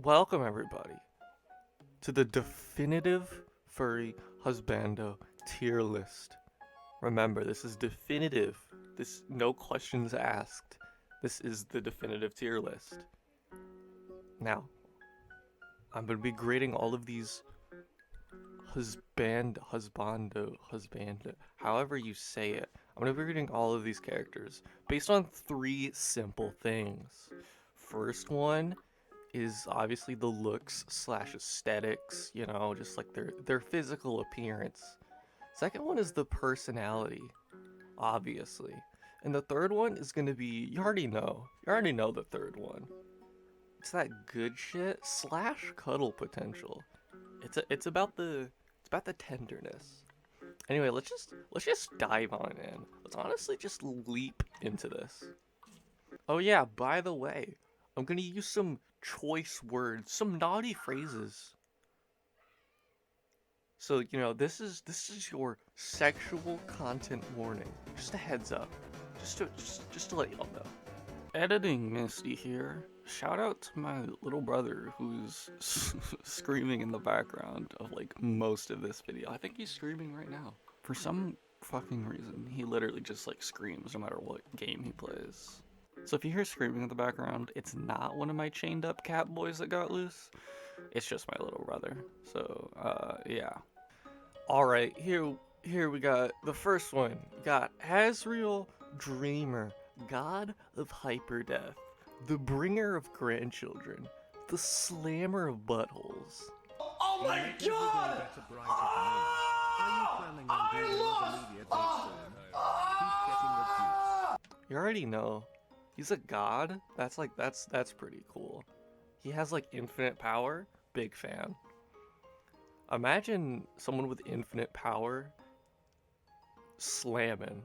Welcome everybody to the definitive Furry Husbando tier list. Remember, this is definitive. This no questions asked. This is the definitive tier list. Now, I'm gonna be grading all of these husbando, however you say it. I'm gonna be grading all of these characters based on three simple things. First one is obviously the looks slash aesthetics, just like their physical appearance. Second one is the personality, obviously. And the third one is gonna be you already know the third one. It's that good shit slash cuddle potential. It's about the tenderness. Anyway, let's just dive on in. Let's honestly just leap into this. Oh yeah, by the way, I'm gonna use some choice words, some naughty phrases. So, this is your sexual content warning. Just a heads up. Just to let y'all know. Editing Misty here. Shout out to my little brother who's screaming in the background of like most of this video. I think he's screaming right now. For some fucking reason, he literally just like screams no matter what game he plays. So if you hear screaming in the background, it's not one of my chained up cat boys that got loose. It's just my little brother. So, yeah. Alright, here we got the first one. We got Asriel Dreamer, God of Hyperdeath, the bringer of grandchildren, the slammer of buttholes. Oh my god! I lost! You already know. He's a god? That's pretty cool. He has like infinite power. Big fan. Imagine someone with infinite power slamming.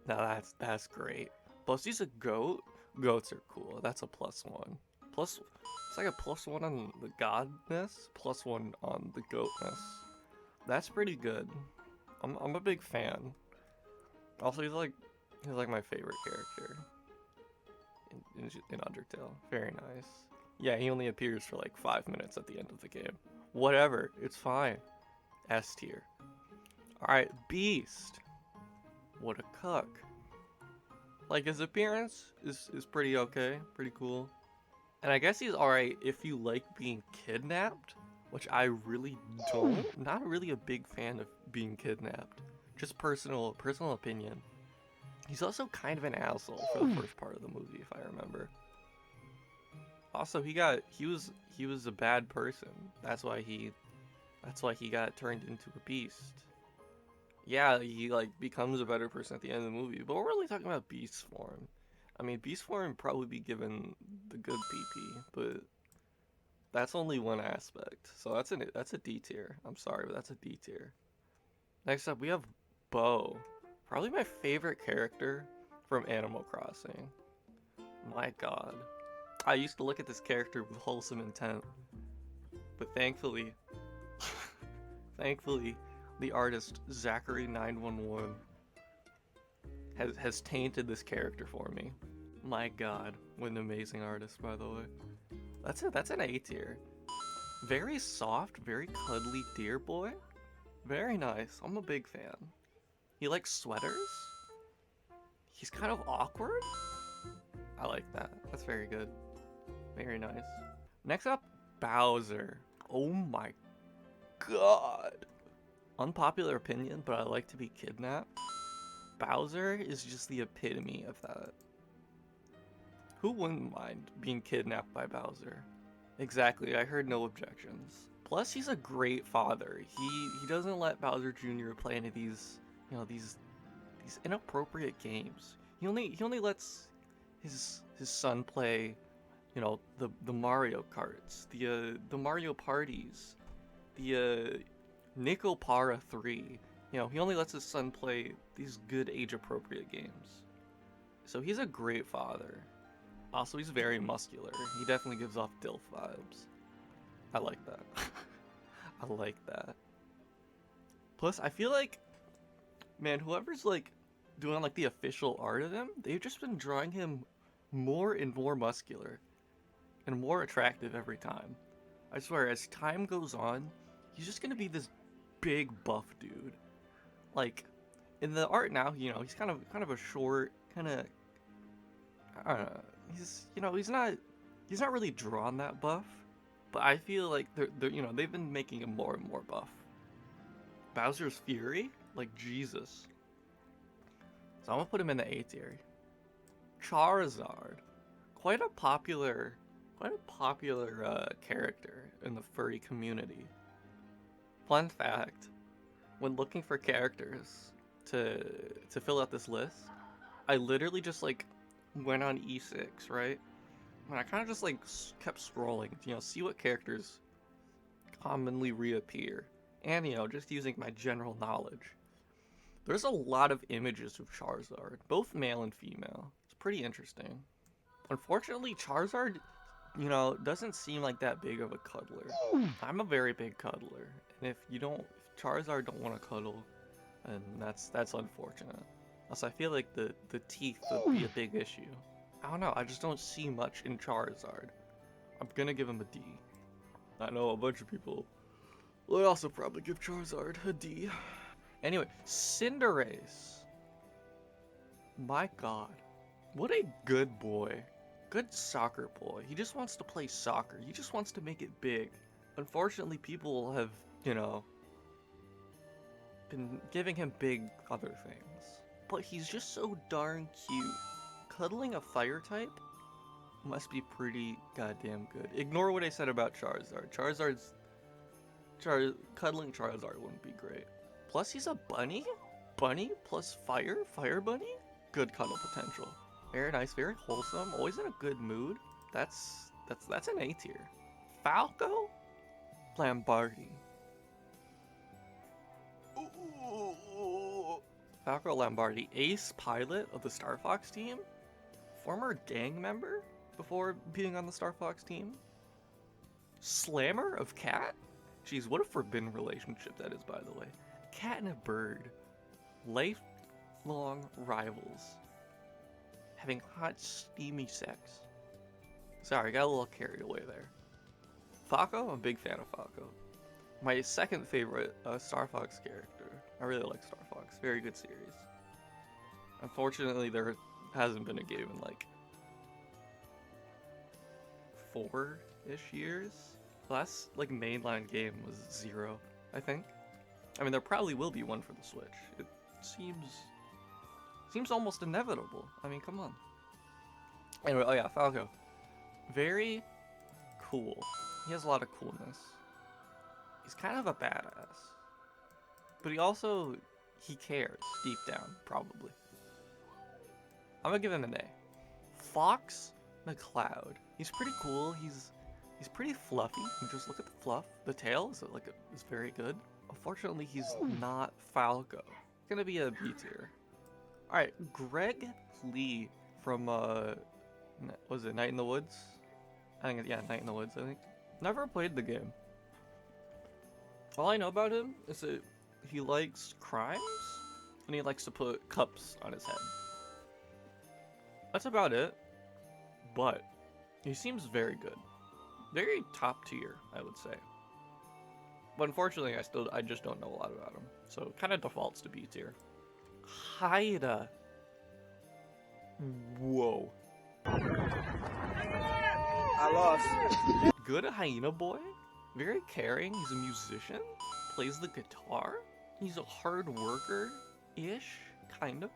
Now that's great. Plus he's a goat. Goats are cool. That's a +1. Plus it's like a +1 on the godness, +1 on the goatness. That's pretty good. I'm a big fan. Also he's like my favorite character in Undertale. Very nice. Yeah, he only appears for like 5 minutes at the end of the game. Whatever, it's fine. S tier. Alright, Beast. What a cuck. Like, his appearance is pretty okay, pretty cool. And I guess he's alright if you like being kidnapped, which I really don't. Not really a big fan of being kidnapped. Just personal opinion. He's also kind of an asshole for the first part of the movie, if I remember. Also, he was a bad person. That's why he got turned into a beast. Yeah, he like becomes a better person at the end of the movie, but we're really talking about beast form. I mean, beast form probably be given the good PP, but that's only one aspect. So that's a D tier. I'm sorry, but that's a D tier. Next up, we have Beau. Probably my favorite character from Animal Crossing. My god. I used to look at this character with wholesome intent, but thankfully, the artist Zachary911 has tainted this character for me. My god, what an amazing artist, by the way. That's an A tier. Very soft, very cuddly deer boy. Very nice. I'm a big fan. He likes sweaters. He's kind of awkward. I like that. That's very good. Very nice. Next up, Bowser. Oh my god. Unpopular opinion, but I like to be kidnapped. Bowser is just the epitome of that. Who wouldn't mind being kidnapped by Bowser? Exactly, I heard no objections. Plus, he's a great father. He doesn't let Bowser Jr. play any of these, these inappropriate games. He only lets his son play, the Mario Karts, the Mario Parties, the Nico Para 3. He only lets his son play these good age-appropriate games. So he's a great father. Also, he's very muscular. He definitely gives off DILF vibes. I like that. I like that. Plus, I feel like, man, whoever's like doing like the official art of him, they've just been drawing him more and more muscular. and more attractive every time. I swear, as time goes on, he's just gonna be this big buff dude. Like, in the art now, you know, he's kind of a short, kind of, I don't know, he's not really drawn that buff, but I feel like they've been making him more and more buff. Bowser's Fury? Like, Jesus. So I'm gonna put him in the A tier. Charizard. Quite a popular character in the furry community. Fun fact, when looking for characters to fill out this list, I literally just like went on E6, right? And I kind of just like kept scrolling, you know, see what characters commonly reappear, and you know, just using my general knowledge. There's a lot of images of Charizard, both male and female. It's pretty interesting. Unfortunately, Charizard, you know, doesn't seem like that big of a cuddler. I'm a very big cuddler, and if Charizard don't want to cuddle, then that's unfortunate. Also, I feel like the teeth would be a big issue. I don't know, I just don't see much in Charizard. I'm gonna give him a D. I know a bunch of people would also probably give Charizard a D. Anyway, Cinderace. My god. What a good boy. Good soccer boy. He just wants to play soccer. He just wants to make it big. Unfortunately, people have, you know, been giving him big other things. But he's just so darn cute. Cuddling a fire type must be pretty goddamn good. Ignore what I said about Charizard. Cuddling Charizard wouldn't be great. Plus he's a bunny? Bunny plus fire bunny? Good cuddle potential. Very nice, very wholesome, always in a good mood. That's an A tier. Falco? Lambardi. Ooh. Falco Lambardi, ace pilot of the Star Fox team? Former gang member before being on the Star Fox team? Slammer of Cat? Jeez, what a forbidden relationship that is, by the way. Cat and a bird. Lifelong rivals. Having hot, steamy sex. Sorry, got a little carried away there. Falco? I'm a big fan of Falco. My second favorite Star Fox character. I really like Star Fox. Very good series. Unfortunately, there hasn't been a game in like 4-ish years. Last like mainline game was 0, I think. I mean, there probably will be one for the Switch. It seems almost inevitable. I mean, come on. Anyway, oh yeah, Falco. Very cool. He has a lot of coolness. He's kind of a badass. But he cares deep down, probably. I'm gonna give him an A. Fox McCloud. He's pretty cool. He's pretty fluffy. Just look at the fluff. The tail is very good. Unfortunately, he's not Falco. It's gonna be a B tier. All right, Greg Lee from was it Night in the Woods? I think yeah, Night in the Woods. I think. Never played the game. All I know about him is that he likes crimes and he likes to put cups on his head. That's about it. But he seems very good. Very top tier, I would say. But unfortunately, I just don't know a lot about him. So it kind of defaults to B tier. Haida. Whoa. I lost. Good hyena boy. Very caring. He's a musician. Plays the guitar. He's a hard worker-ish, kind of.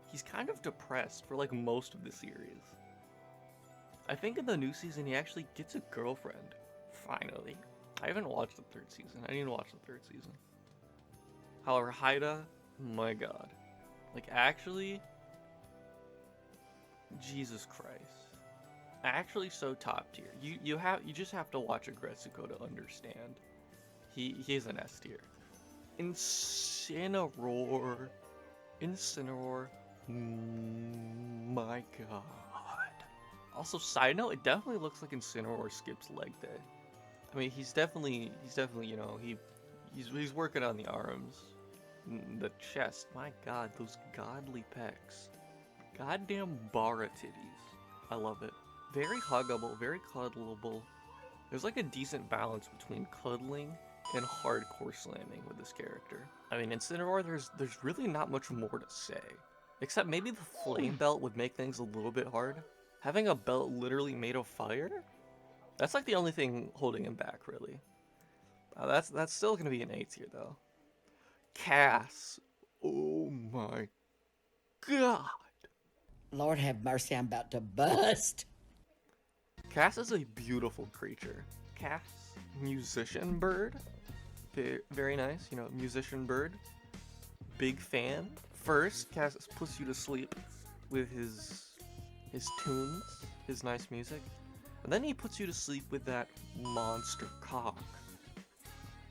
He's kind of depressed for like most of the series. I think in the new season he actually gets a girlfriend. Finally. I haven't watched the 3rd season. I need to watch the 3rd season. However, Haida, my god. Like, actually, Jesus Christ. Actually so top tier. You just have to watch Agretsuko to understand. He's an S tier. Incineroar. My god. Also, side note, it definitely looks like Incineroar skips leg day. I mean, he's definitely, you know, he's working on the arms, the chest. My god, those godly pecs. Goddamn Bara titties. I love it. Very huggable, very cuddleable. There's like a decent balance between cuddling and hardcore slamming with this character. I mean, in Incineroar, there's really not much more to say. Except maybe the flame belt would make things a little bit hard. Having a belt literally made of fire? That's like the only thing holding him back, really. That's still gonna be an A tier, though. Cass. Oh my god. Lord have mercy, I'm about to bust. Cass is a beautiful creature. Cass, musician bird. Very nice, you know, musician bird. Big fan. First, Cass puts you to sleep with his tunes, his nice music. And then he puts you to sleep with that monster cock.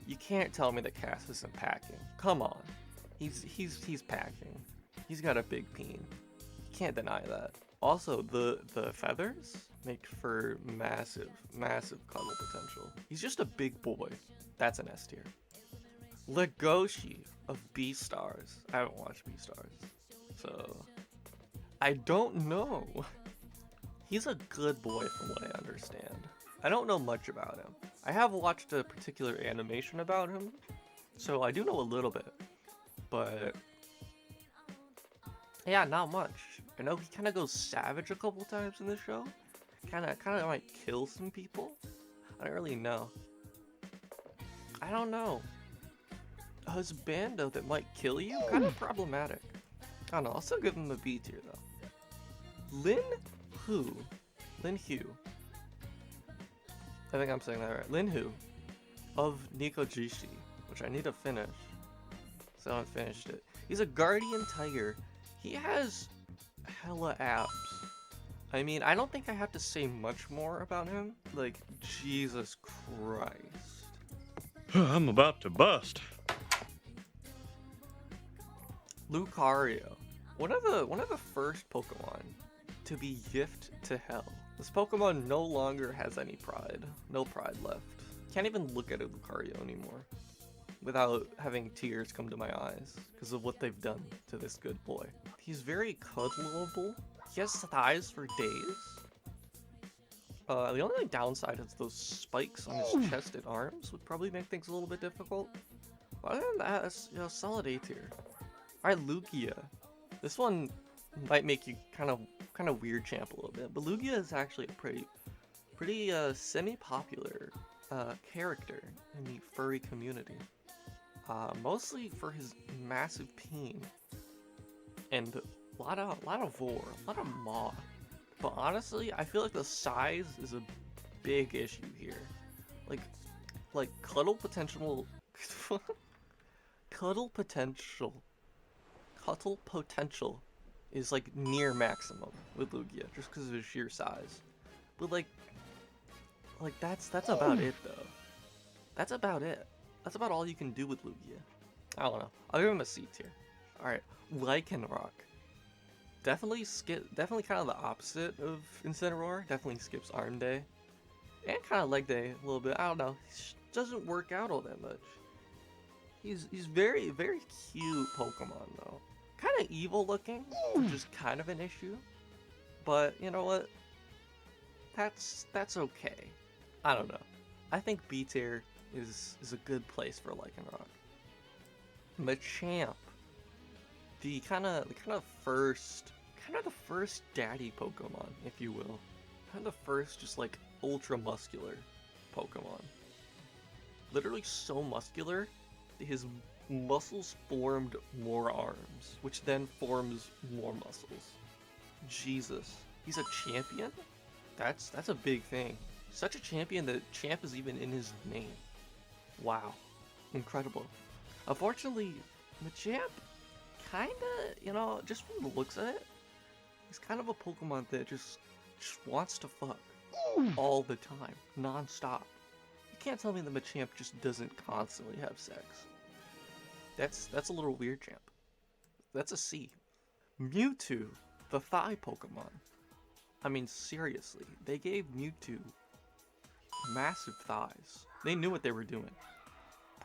You can't tell me that Cass isn't packing. Come on. He's packing. He's got a big peen. You can't deny that. Also, the feathers make for massive cuddle potential. He's just a big boy. That's an S tier. Legoshi of Beastars. I haven't watched Beastars, so I don't know. He's a good boy from what I understand. I don't know much about him. I have watched a particular animation about him, so I do know a little bit, but yeah, not much. I know he kind of goes savage a couple times in the show. Kind of might kill some people. I don't really know. I don't know. Husbando that might kill you? Kind of problematic. I don't know. I'll still give him a B tier though. Lin Hu. I think I'm saying that right. Lin Hu of Nikojishi, which I need to finish. So I haven't finished it. He's a guardian tiger. He has hella abs. I mean, I don't think I have to say much more about him. Like, Jesus Christ. I'm about to bust. Lucario. One of the first Pokemon to be gift to hell. This Pokemon no longer has any pride. No pride left. Can't even look at a Lucario anymore without having tears come to my eyes because of what they've done to this good boy. He's very cuddleable. He has thighs for days. The only downside is those spikes on his chest and arms would probably make things a little bit difficult. But other than that, it's, you know, solid A tier. Alright, Lugia. This one might make you kind of weird champ a little bit, but Lugia is actually a pretty semi-popular character in the furry community. Mostly for his massive peen and a lot of vor, a lot of maw. But honestly, I feel like the size is a big issue here. Like cuddle potential, cuddle potential is like near maximum with Lugia just because of his sheer size. But like that's about it though. That's about it. That's about all you can do with Lugia. I don't know. I'll give him a C tier. Alright, Lycanroc. Definitely kind of the opposite of Incineroar. Definitely skips Arm Day. And kind of Leg Day a little bit. I don't know. He doesn't work out all that much. He's very cute Pokemon though. Kind of evil looking, which is kind of an issue. But you know what? That's okay. I don't know. I think B tier is a good place for Lycanroc. Machamp. The kind of the first daddy Pokemon, if you will. Kind of the first just like ultra muscular Pokemon. Literally so muscular, his muscles formed more arms, which then forms more muscles. Jesus, he's a champion? That's a big thing. Such a champion that champ is even in his name. Wow, incredible. Unfortunately, Machamp kinda, you know, just from the looks of it, he's kind of a Pokemon that just wants to fuck all the time, non-stop. You can't tell me the Machamp just doesn't constantly have sex. That's a little weird, champ. That's a C. Mewtwo, the thigh Pokemon. I mean, seriously, they gave Mewtwo massive thighs. They knew what they were doing.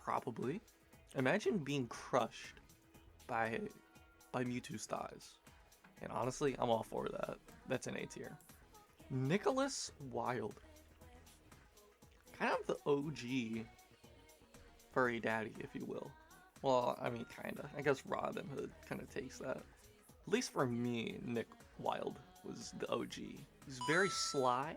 Probably. Imagine being crushed by Mewtwo's thighs. And honestly, I'm all for that. That's an A tier. Nicholas Wilde. Kind of the OG furry daddy, if you will. Well, I mean, kinda. I guess Robin Hood kind of takes that. At least for me, Nick Wilde was the OG. He's very sly,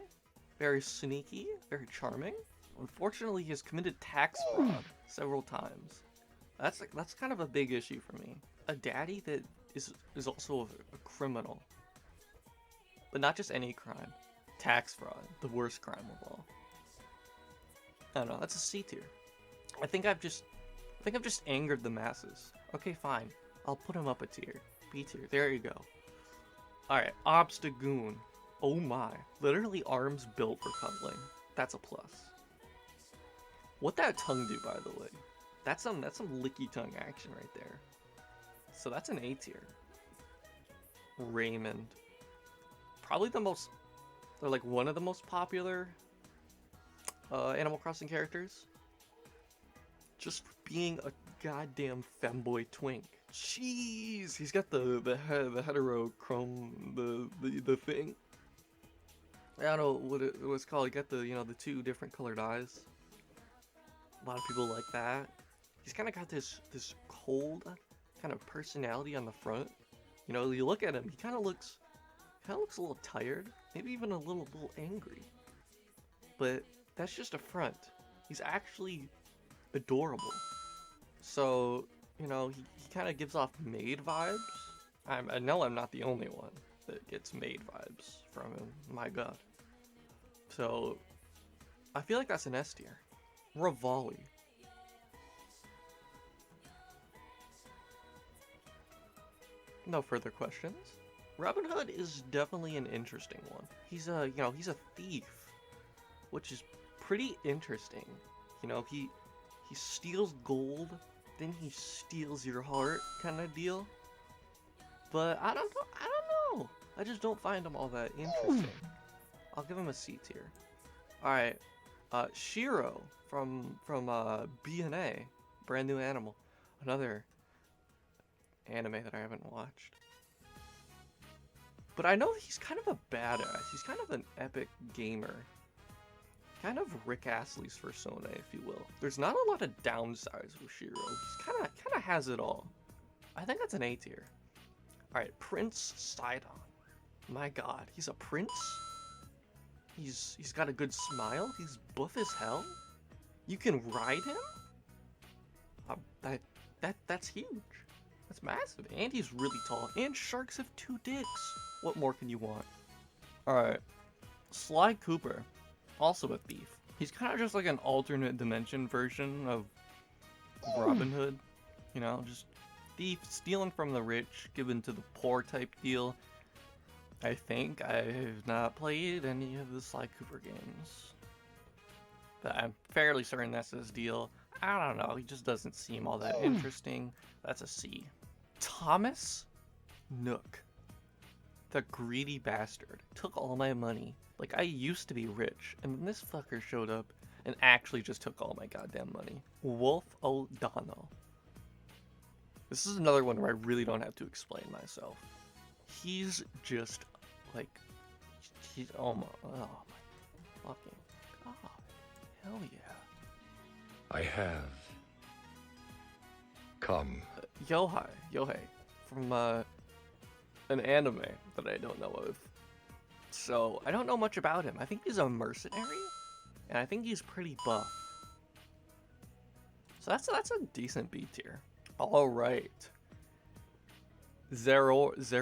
very sneaky, very charming. Unfortunately, he has committed tax fraud several times. That's kind of a big issue for me. A daddy that is also a criminal. But not just any crime. Tax fraud, the worst crime of all. I don't know, that's a C tier. I think I've just angered the masses. Okay, fine. I'll put him up a tier. B tier. There you go. Alright, Obstagoon. Oh my. Literally arms built for cuddling. That's a plus. What that tongue do, by the way? That's some licky tongue action right there. So that's an A tier. Raymond. Probably the most, or like one of the most popular Animal Crossing characters. Just for being a goddamn femboy twink. Jeez, he's got the heterochrome, the thing. I don't know what it was called. He got the, you know, the two different colored eyes. A lot of people like that. He's kind of got this cold kind of personality on the front. You know, you look at him, he kind of looks a little tired, maybe even a little angry. But that's just a front. He's actually adorable. So, you know, he kind of gives off maid vibes. I know I'm not the only one that gets maid vibes from him. My god. So, I feel like that's an S tier. Rivali. No further questions. Robin Hood is definitely an interesting one. He's a thief, which is pretty interesting. You know, he steals gold, then he steals your heart, kind of deal. But I don't know. I just don't find him all that interesting. I'll give him a C tier. All right, Shiro from B&A, Brand New Animal, another anime that I haven't watched. But I know he's kind of a badass. He's kind of an epic gamer. Kind of Rick Astley's persona, if you will. There's not a lot of downsides with Shiro. He's kind of has it all. I think that's an A tier. All right, Prince Sidon. My god, he's a prince? He's got a good smile? He's buff as hell? You can ride him? That's huge. That's massive. And he's really tall. And sharks have 2 dicks. What more can you want? Alright. Sly Cooper. Also a thief. He's kind of just like an alternate dimension version of Robin Hood. You know, just thief, stealing from the rich, given to the poor type deal. I think I've not played any of the Sly Cooper games. But I'm fairly certain that's his deal. I don't know, he just doesn't seem all that interesting. That's a C. Thomas Nook. The greedy bastard. Took all my money. Like, I used to be rich, and then this fucker showed up and actually just took all my goddamn money. Wolf O'Donnell. This is another one where I really don't have to explain myself. He's just, like, oh my fucking god. Hell yeah. I have come. Yohei, from an anime that I don't know of. So, I don't know much about him. I think he's a mercenary, and I think he's pretty buff. So that's a decent B tier. Alright. Zerora is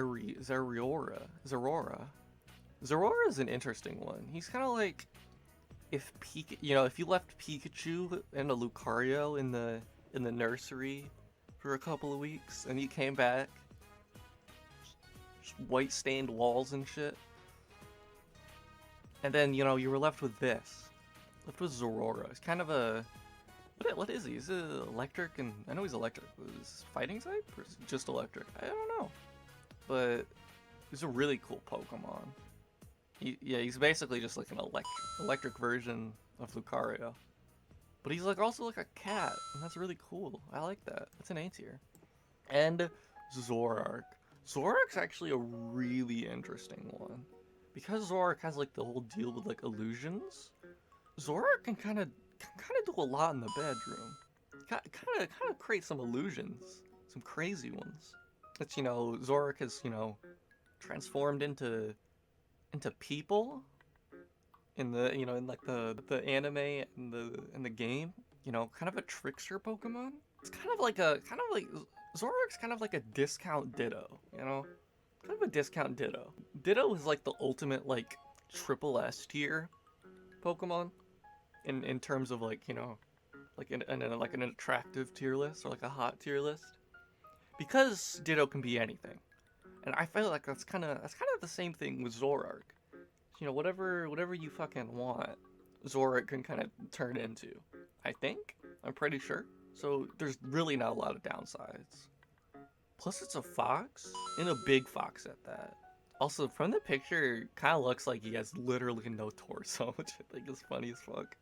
an interesting one. He's kind of like if if you left Pikachu and a Lucario in the nursery for a couple of weeks and you came back, just white stained walls and shit, and then you were left with Zerora. It's kind of a what is he? Is he electric? And I know he's electric. Is fighting type or is he just electric? I don't know. But he's a really cool Pokemon. He's basically just like an electric version of Lucario. But he's also like a cat, and that's really cool. I like that. That's an A tier. And Zorark. Zorark's actually a really interesting one. because Zoroark has like the whole deal with like illusions, Zoroark can kind of do a lot in the bedroom. Kind of create some illusions, some crazy ones. It's, you know, Zoroark has, you know, transformed into people in the, you know, in like the anime and the game. You know, kind of a trickster Pokemon. It's kind of like Zoroark's kind of like a discount Ditto, you know? Kind of a discount Ditto. Ditto is like the ultimate like triple S tier Pokemon in terms of like, you know, like like an attractive tier list or like a hot tier list. Because Ditto can be anything. And I feel like that's kind of the same thing with Zoroark. You know, whatever you fucking want, Zoroark can kind of turn into. I think. I'm pretty sure. So there's really not a lot of downsides. Plus it's a fox, and a big fox at that. Also, from the picture, it kind of looks like he has literally no torso, which I think is funny as fuck.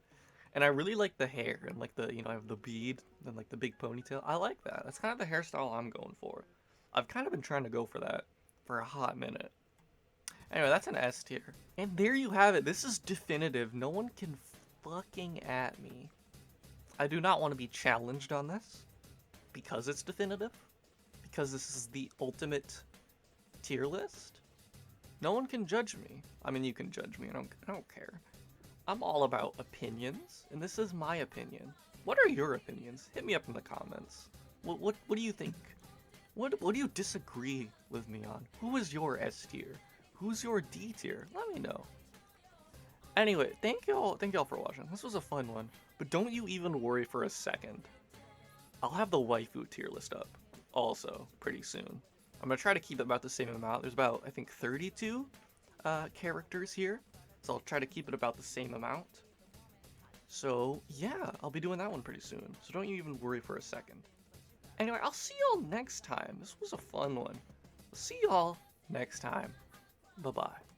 And I really like the hair, and like the, you know, I have the bead, and like the big ponytail. I like that. That's kind of the hairstyle I'm going for. I've kind of been trying to go for that for a hot minute. Anyway, that's an S tier. And there you have it. This is definitive. No one can fucking at me. I do not want to be challenged on this because it's definitive, because this is the ultimate tier list. No one can judge me. I mean, you can judge me. I don't care. I'm all about opinions, and this is my opinion. What are your opinions? Hit me up in the comments. What do you think? What do you disagree with me on? Who is your S tier? Who's your D tier? Let me know. Anyway, thank y'all for watching. This was a fun one, but don't you even worry for a second. I'll have the waifu tier list up also pretty soon. I'm gonna try to keep it about the same amount. There's about, I think, 32 characters here, so I'll try to keep it about the same amount. So yeah, I'll be doing that one pretty soon, so don't you even worry for a second. Anyway, I'll see y'all next time. This was a fun one. I'll see y'all next time. Bye-bye.